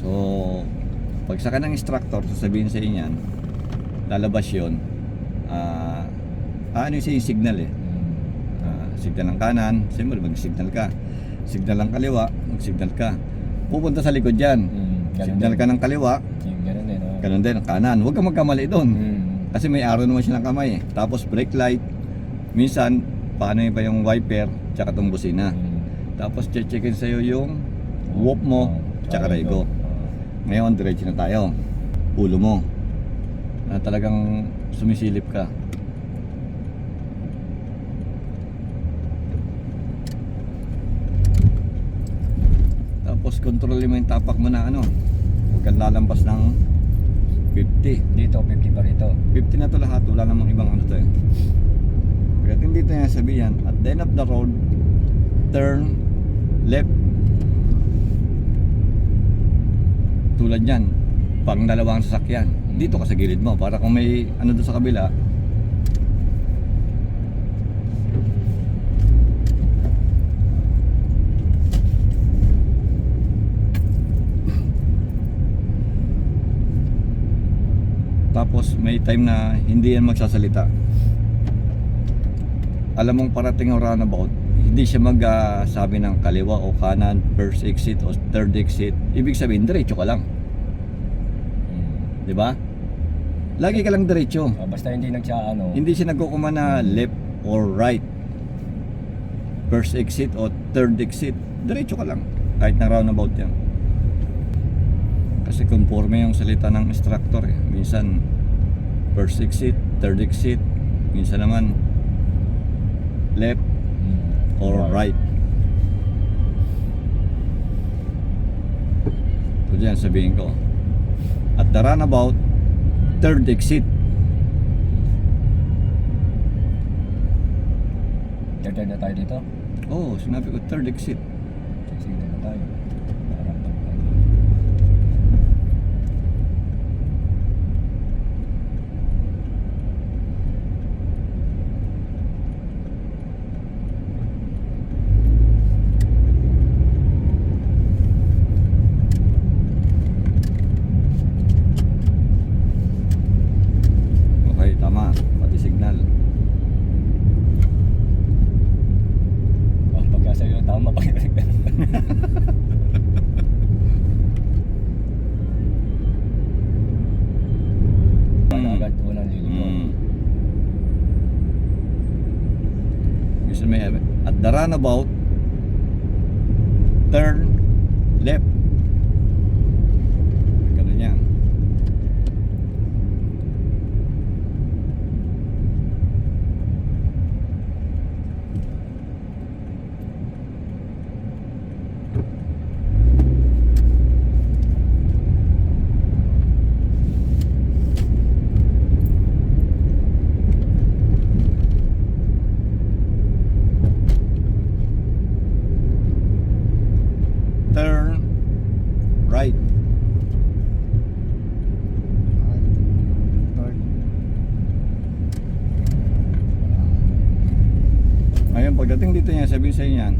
So, pag saka ng instructor, sasabihin sa inyo yan, lalabas yun, ano yung signal eh. Signal ng kanan, siyempre mag-signal ka. Signal ng kaliwa, mag-signal ka. Pupunta sa likod yan. Signal ka ng kaliwa, Ganun din, no? ganun din ng kanan. Huwag kang magkamali doon. Kasi may arrow naman siya ng kamay eh. Tapos brake light, minsan, paano yun pa yung wiper, tsaka itong busina. Tapos checkin sa'yo yung whoop mo, tsaka rego. Ngayon, diretso na tayo. Ulo mo. Na talagang sumisilip ka. Tapos kontrolin mo yung tapak mo na ano. Huwag kang lalampas ng 50. Dito, 50 pa rito. 50 na to lahat. Wala namang ibang ano to eh. Pagdating dito yung sabihan, at the end of the road, turn left. Tulad yan, pang dalawang sasakyan. Dito ka sa gilid mo para kung may ano doon sa kabila. Tapos may time na hindi yan magsasalita. Alam mong parating ang roundabout, hindi siya magsabi ng kaliwa o kanan, first exit o third exit. Ibig sabihin, diretso ka lang. Di ba? Lagi ka lang diretso. Basta hindi nagsaano. Hindi siya nagkukuma na left or right. First exit o third exit. Diretso ka lang. Kahit na roundabout yan. Kasi conforme yung salita ng instructor eh. Minsan first exit, third exit. Minsan naman left or right. So dyan sabihin ko, at the runabout, third exit. Third na tayo dito. Oh, sinabi ko third exit. Sige na tayo. Nararamdaman ko. Okay, tama. Pati signal. Pagka sa'yo tama pa rin. Agad unang liliko. Gusto may at the runabout, turn left. Ganun yan. Turn right. Ngayon pagdating dito niya, sabihin sa inyo yan,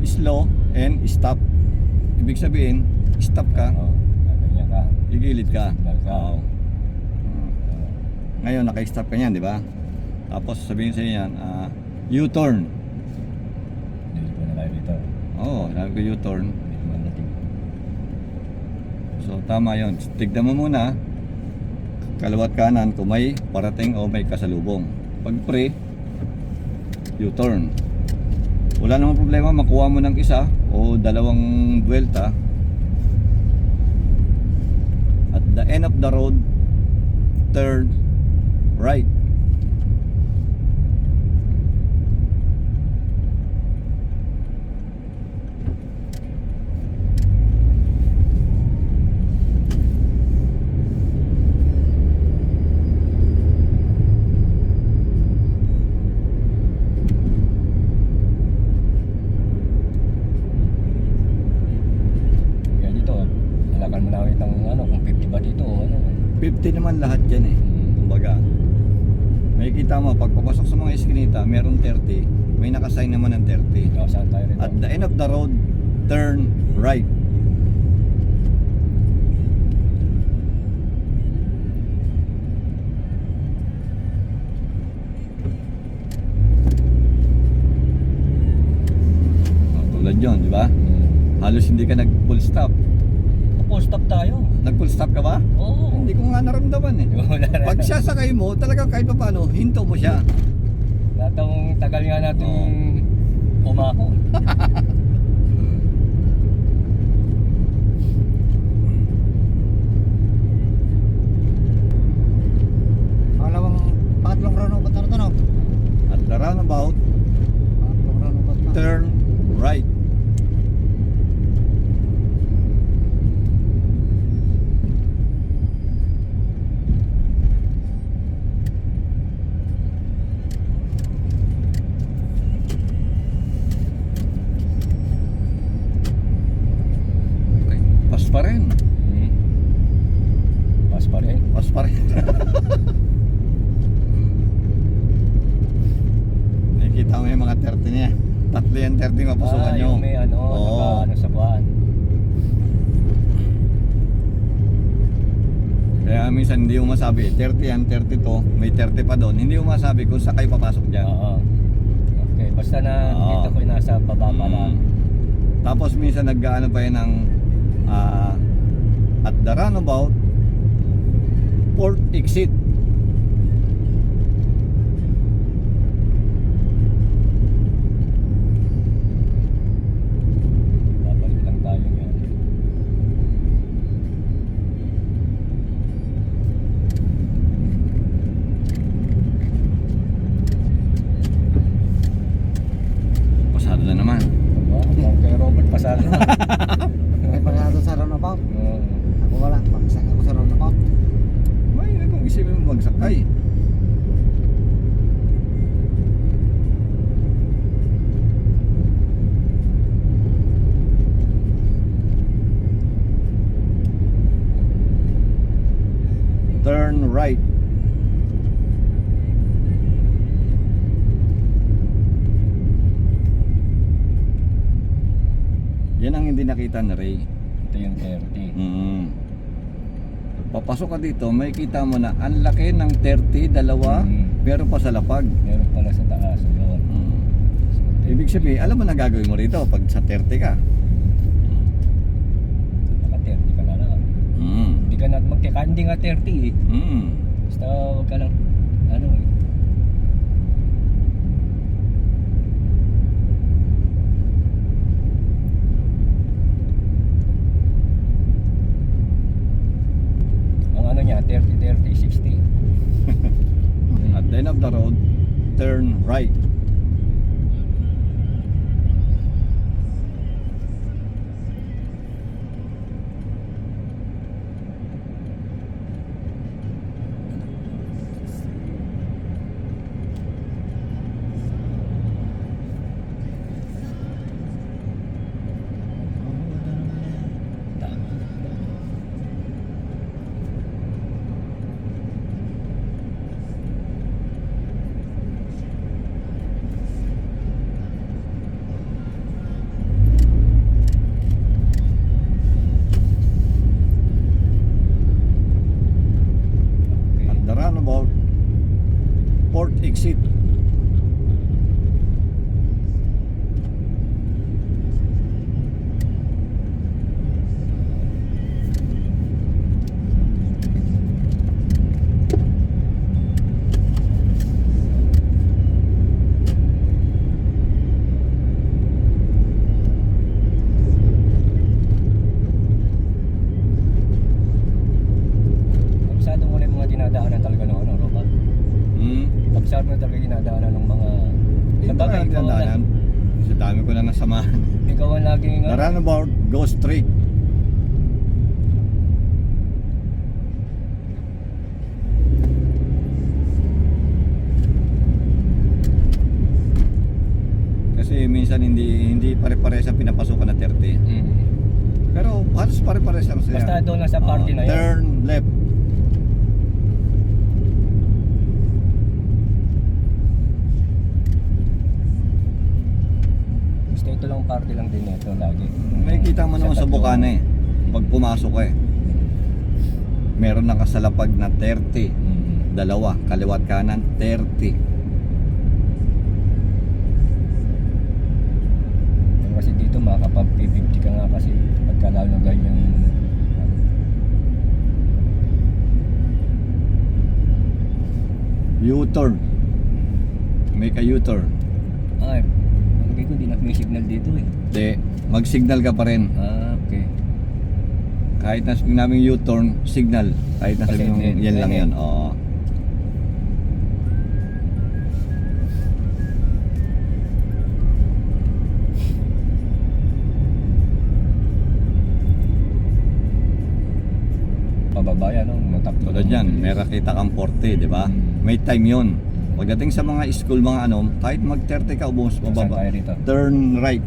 slow and stop. Ibig sabihin, stop ka, Ganyan ka. igilid ka. Signal ka. Oo. Ngayon naka-stop ka niyan, di ba? Tapos sabihin sa inyo yan, U-turn. Liliko na tayo dito. Oo, sabi ko U-turn. Hindi naman natin. So tama yon. Tignan mo muna kaliwat kanan kung may parating o may kasalubong. Pag pre, U-turn. Wala namang problema makuha mo ng isa o dalawang buwelta. At the end of the road, turn right. Kaya dito, halakan mo na itang ano, kung 50 ba dito o ano. 50 naman lahat dyan eh. Kumbaga, may kita mo, pag papasok sa mga iskinita, meron 30, may nakasign naman ng 30. Saan tayo rito? At the end of the road, turn right. Halos hindi ka nag-full stop. Full stop tayo. Nag-full stop ka ba? Oo. Hindi ko nga naramdaman eh. Wala na. Pag siya sakay mo, talagang kahit pa paano, hinto mo siya. Lahat ng tagal nga natin umahon. Pangatlong roundabout na ito, no? At the roundabout, Pangatlong roundabout na. turn right. Okay, pas pa rin. Pas pa rin. Pas pa rin. Nakikita mo yung mga 30 niya. Tatlo yan 30 mapasukan nyo. Yung may ano, Oo. ano sa kuhaan. Kaya minsan hindi mo masabi, 30 yan, 30 to, may 30 pa doon. Hindi mo masabi kung saan kayo papasok dyan. Oo. Okay, basta na Oo. dito ko nasa baba pa lang. Tapos minsan nag-ano pa yan ng at the roundabout, port exit. Babalik lang tayo yan. Pasado na naman. Kay Robert, pasado na. May pasado sa roundabout. Oo. Ako wala, bagsak ako sa roundabout. May kung isipin mo magsakay. Turn right. Yan ang hindi nakita na Ray. Ito yung 30. Papasok ka dito, may kita mo na ang laki ng 30, dalawa, meron pa sa lapag. Meron pala sa taas. Yun. Ibig sabihin, alam mo na gagawin mo rito pag sa 30 ka. Naka 30 ka na lang. Hindi ka na hindi nga 30 eh. Basta huwag ka lang, ano eh. Ang ano niya, 30, 30, 60. At the end of the road, turn right. At the roundabout, port exit. Kabisado mo na yung mga dinadaanan talaga ng ano, Robert. Kabisado mo na talaga yung dinadaanan ng mga... Yung Sabagay, mga dinadaanan, sa dami ko na nasamahan. Ikaw ang laging... The roundabout, go straight. Kasi minsan hindi pare-pare sa pinapasukan na 30. Pero halos pare-pare lang sila. Basta doon lang sa party na yun. Turn left. Basta ito lang party lang din ito lagi. May kita mo naman sa tatlo. bukana eh. Pag pumasok ka eh. Meron nakasalapag na 30. Dalawa, kaliwat kanan, 30. Kasi dito makakapag-50 ka nga kasi U-turn. Make a U-turn. Ay, hindi ko, di na may signal dito eh. Hindi, mag-signal ka pa rin. Ah, okay. Kahit na sabihin namin U-turn, signal. Kahit na Kasi sabihin mo, hindi- yan lang yan. Oo. Pababa yan, no? Matakbo. Tulad yan, may rakita kang 40, di ba? May time yon. Pagdating sa mga school, mga ano, kahit mag-30 ka, ubos Saan mababa. tayo rito? Turn right.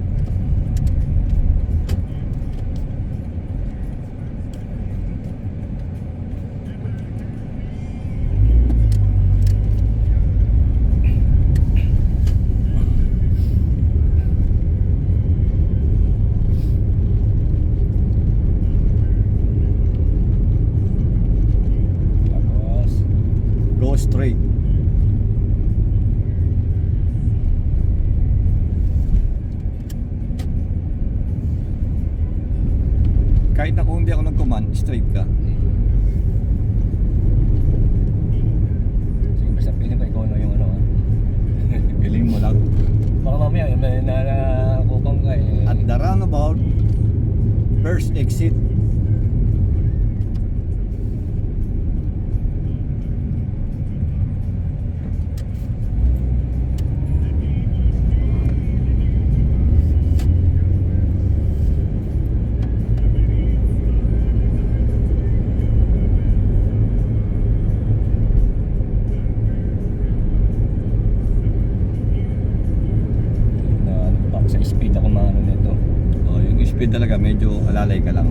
Tapos, Go straight. Kahit na kung hindi ako nag-command, straight ka. sige, basta piling ko ikaw na yung ano ha. Piling mo lang. Baka mamaya, may nakukong ka eh. At the roundabout, first exit. na ano pa, sa speed ako maano nito. Oh, yung speed talaga, medyo alalay ka lang.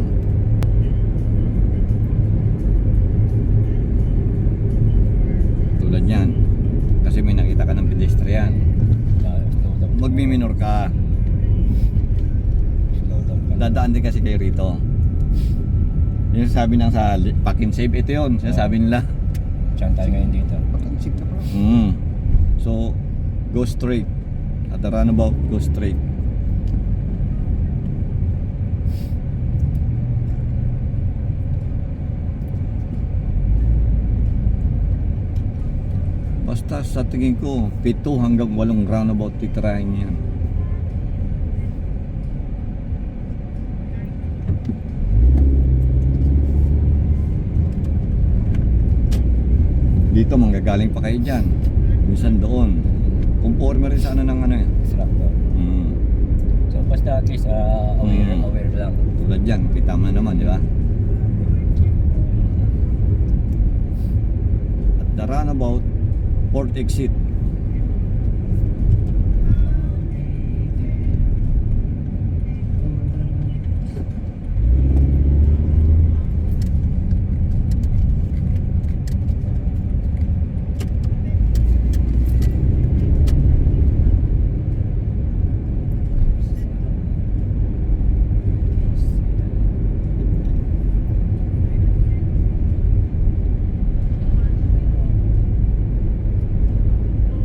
Tulad yan. Kasi may nakita ka ng pedestrian. Slow down. Magmi-minor ka. Slow down ka. Dadaan din kasi kayo rito. Yung sabi ng sa Pack and Save, ito yun. Sinasabi nila. Diyan tayo ngayon dito. Pag-insip na pala. So, go straight. At the runabout, go straight. Basta sa tingin ko, 7 hanggang 8 roundabout titirahin yan. Dito manggagaling pa kayo dyan. Minsan doon. Conforme rin sa ano ng ano eh. Instructor. So basta at least aware lang. Tulad dyan, kita mo na naman, di ba? At the roundabout, port exit.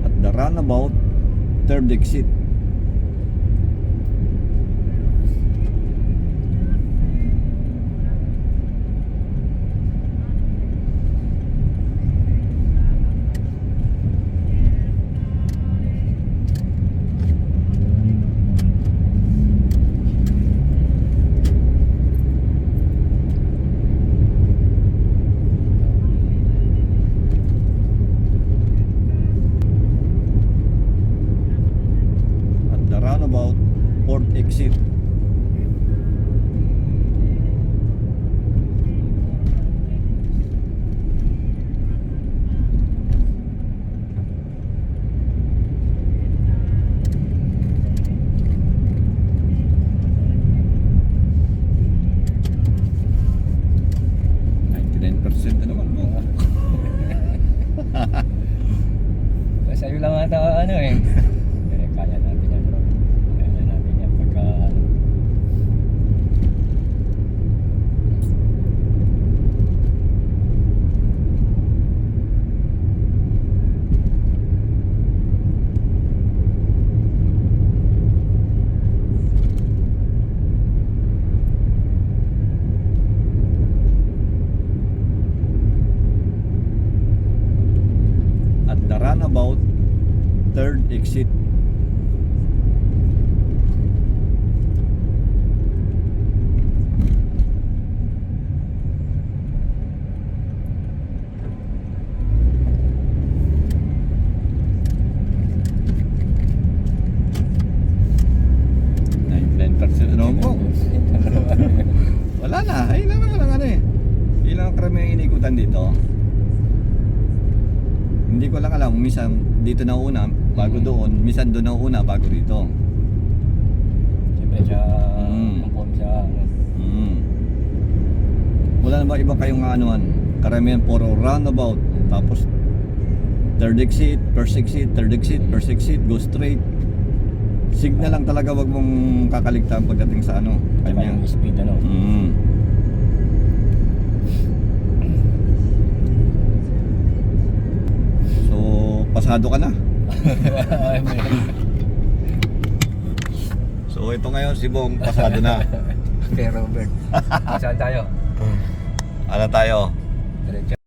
At the roundabout, third exit. kalimutan dito. Hindi ko lang alam, minsan dito na una, bago doon, minsan doon na una, bago dito. Siyempre siya, Mm. conform siya. Wala na ba iba kayong anuan? Karamihan puro roundabout. Tapos third exit, first exit, third exit, first exit, go straight. Signal lang talaga, wag mong kakaligtaan pagdating sa ano. Saka Kanya. yung speed ano. So, pasado ka na. So, ito ngayon si Bong, pasado na. Okay, Robert. Saan tayo? Ano tayo? Diretso.